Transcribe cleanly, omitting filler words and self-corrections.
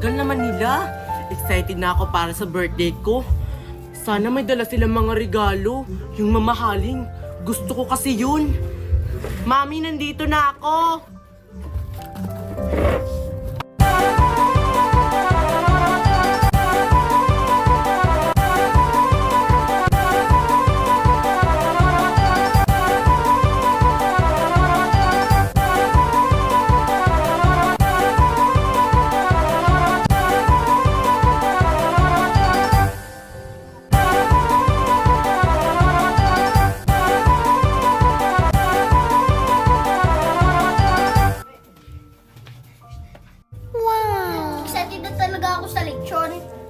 tagal naman nila. Excited na ako para sa birthday ko. Sana may dala silang mga regalo. Yung mamahaling. Gusto ko kasi yun. Mami, nandito na ako. Excited na talaga ako sa lechon.